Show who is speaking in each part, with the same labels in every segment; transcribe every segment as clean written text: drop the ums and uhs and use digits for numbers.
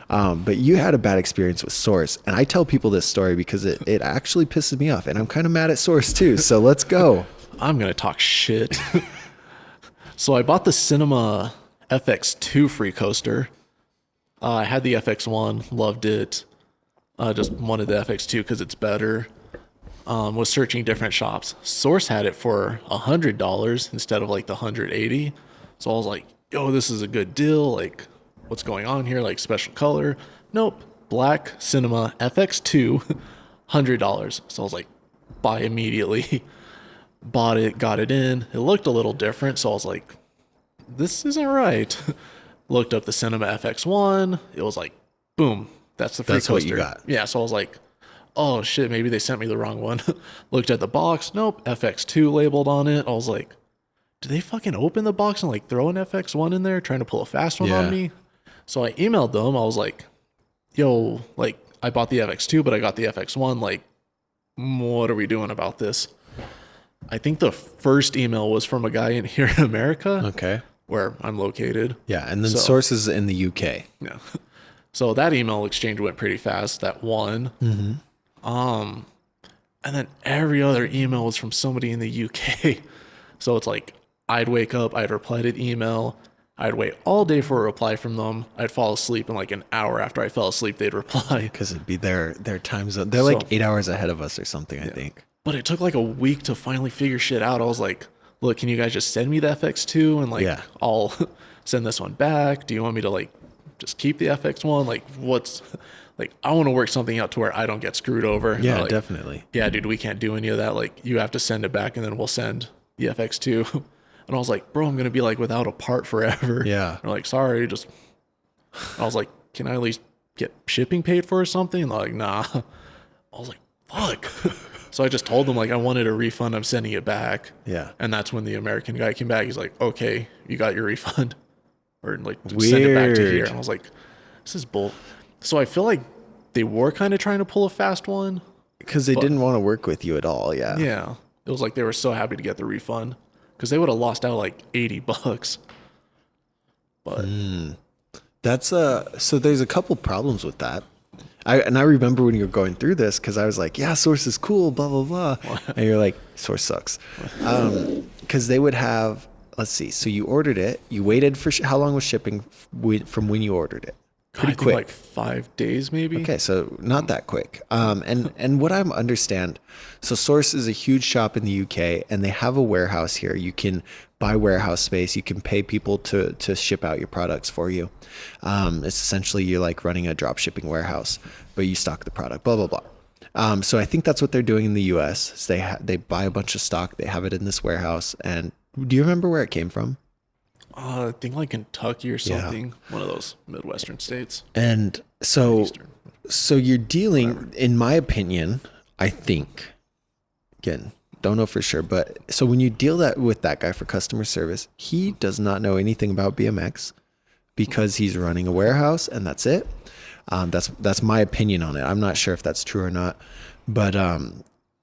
Speaker 1: But you had a bad experience with Source, and I tell people this story because it actually pisses me off, and I'm kind of mad at Source too. So let's go.
Speaker 2: I'm gonna talk shit. So I bought the Cinema FX2 free coaster. I had the FX1, loved it. Just wanted the FX2 because it's better. Was searching different shops. Source had it for $100 instead of like the $180. So I was like, yo, this is a good deal. Like, what's going on here? Like, special color. Nope. Black Cinema FX2, $100. So I was like, buy immediately. Bought it, got it in. It looked a little different. So I was like, this isn't right. Looked up the Cinema FX1. It was like, boom. That's the free
Speaker 1: That's
Speaker 2: coaster.
Speaker 1: what you got.
Speaker 2: Yeah. So I was like, oh shit, maybe they sent me the wrong one. Looked at the box. Nope. FX2 labeled on it. I was like, did they fucking open the box and like throw an FX1 in there trying to pull a fast one on me? So I emailed them. I was like, yo, like I bought the FX2, but I got the FX1. Like, what are we doing about this? I think the first email was from a guy in here in America.
Speaker 1: Okay.
Speaker 2: Where I'm located.
Speaker 1: Yeah. And then Source is in the UK.
Speaker 2: Yeah. So that email exchange went pretty fast. That one. Mm-hmm. And then every other email was from somebody in the UK. So it's like, I'd wake up, I'd reply to the email. I'd wait all day for a reply from them. I'd fall asleep, and like an hour after I fell asleep, they'd reply.
Speaker 1: Because it'd be their time zone. They're like 8 hours ahead of us or something, I think.
Speaker 2: But it took like a week to finally figure shit out. I was like, look, can you guys just send me the FX2 and like I'll send this one back? Do you want me to like just keep the FX1? Like what's like I want to work something out to where I don't get screwed over.
Speaker 1: Yeah,
Speaker 2: like,
Speaker 1: definitely.
Speaker 2: Yeah, dude, we can't do any of that. Like you have to send it back and then we'll send the FX2. And I was like, bro, I'm gonna be like without a part forever.
Speaker 1: Yeah.
Speaker 2: They're like, sorry, just I was like, can I at least get shipping paid for or something? And they're like, nah. I was like, fuck. So I just told them like I wanted a refund. I'm sending it back.
Speaker 1: Yeah.
Speaker 2: And that's when the American guy came back. He's like, okay, you got your refund. Or like send it back to here. And I was like, this is bull. So I feel like they were kind of trying to pull a fast one.
Speaker 1: Because they didn't want to work with you at all. Yeah.
Speaker 2: Yeah. It was like they were so happy to get the refund. Because they would have lost out like $80. But
Speaker 1: that's so there's a couple problems with that. I remember when you were going through this because I was like, yeah, Source is cool, blah, blah, blah. And you're like, Source sucks. Because they would have, let's see. So you ordered it. You waited for, how long was shipping from when you ordered it? Pretty quick.
Speaker 2: Like 5 days maybe.
Speaker 1: Okay, so not that quick. And what I understand, so Source is a huge shop in the UK, and they have a warehouse here. You can buy warehouse space. You can pay people to ship out your products for you. It's essentially you're like running a drop shipping warehouse, but you stock the product. Blah blah blah. So I think that's what they're doing in the US. Is they buy a bunch of stock. They have it in this warehouse. And do you remember where it came from?
Speaker 2: I think like Kentucky or something. One of those Midwestern states.
Speaker 1: And so you're dealing, in my opinion, I think, again, don't know for sure, but so when you deal with that guy for customer service, he does not know anything about BMX because he's running a warehouse and that's it. That's my opinion on it. I'm not sure if that's true or not, but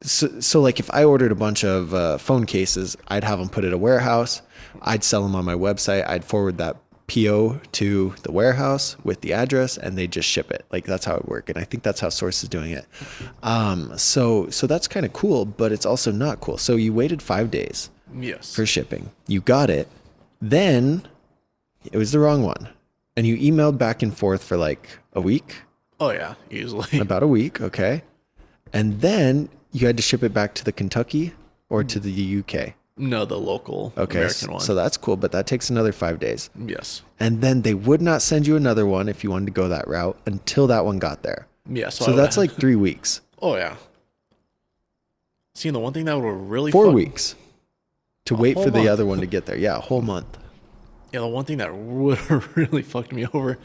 Speaker 1: so like if I ordered a bunch of phone cases, I'd have them put at a warehouse. I'd sell them on my website. I'd forward that PO to the warehouse with the address and they just ship it. Like that's how it works. And I think that's how Source is doing it. So that's kind of cool, but it's also not cool. So you waited 5 days for shipping. You got it. Then it was the wrong one. And you emailed back and forth for like a week.
Speaker 2: Oh yeah, easily.
Speaker 1: About a week. Okay. And then you had to ship it back to the Kentucky or to the UK.
Speaker 2: No, the local American one.
Speaker 1: So that's cool, but that takes another 5 days.
Speaker 2: Yes.
Speaker 1: And then they would not send you another one if you wanted to go that route until that one got there.
Speaker 2: Yeah.
Speaker 1: So that's like 3 weeks.
Speaker 2: Oh, yeah. See, the one thing that would really
Speaker 1: 4 weeks to wait for the
Speaker 2: month.
Speaker 1: other one to get there. Yeah, a whole month.
Speaker 2: Yeah, the one thing that would have really fucked me over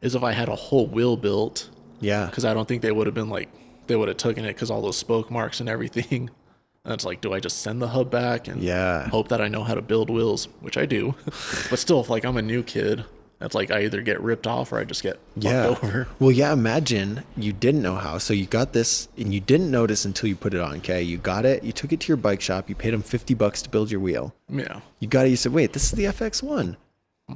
Speaker 2: is if I had a whole wheel built.
Speaker 1: Yeah.
Speaker 2: Because I don't think they would have been like, they would have taken it because all those spoke marks and everything. And it's like, do I just send the hub back and hope that I know how to build wheels, which I do. But still, if like I'm a new kid, that's like I either get ripped off or I just get fucked over.
Speaker 1: Well, yeah, imagine you didn't know how. So you got this and you didn't notice until you put it on. Okay, you got it. You took it to your bike shop. You paid them $50 to build your wheel.
Speaker 2: Yeah.
Speaker 1: You got it. You said, wait, this is the FX1.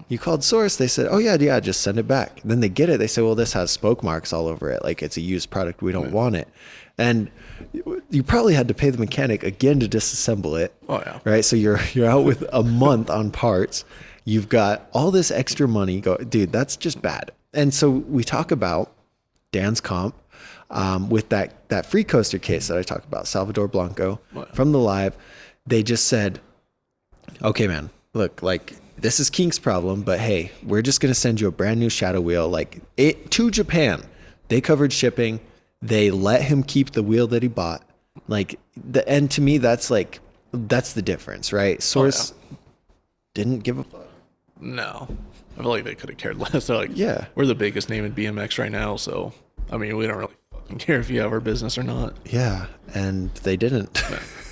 Speaker 1: You called Source. They said, oh, yeah, just send it back. And then they get it. They say, well, this has spoke marks all over it. Like, it's a used product. We don't want it. And you probably had to pay the mechanic again to disassemble it.
Speaker 2: Oh, yeah.
Speaker 1: Right? So you're out with a month on parts. You've got all this extra money. Dude, that's just bad. And so we talk about Dan's comp with that free coaster case that I talked about, Salvador Blanco from the live. They just said, okay, man, look, like, this is Kink's problem, but hey, we're just going to send you a brand new Shadow wheel, like, it to Japan. They covered shipping. They let him keep the wheel that he bought. Like, and to me, that's the difference, right? Source didn't give a fuck.
Speaker 2: No. I feel like they could have cared less. They're like,
Speaker 1: Yeah.
Speaker 2: we're the biggest name in BMX right now, so, I mean, we don't really fucking care if you have our business or not.
Speaker 1: Yeah, and they didn't.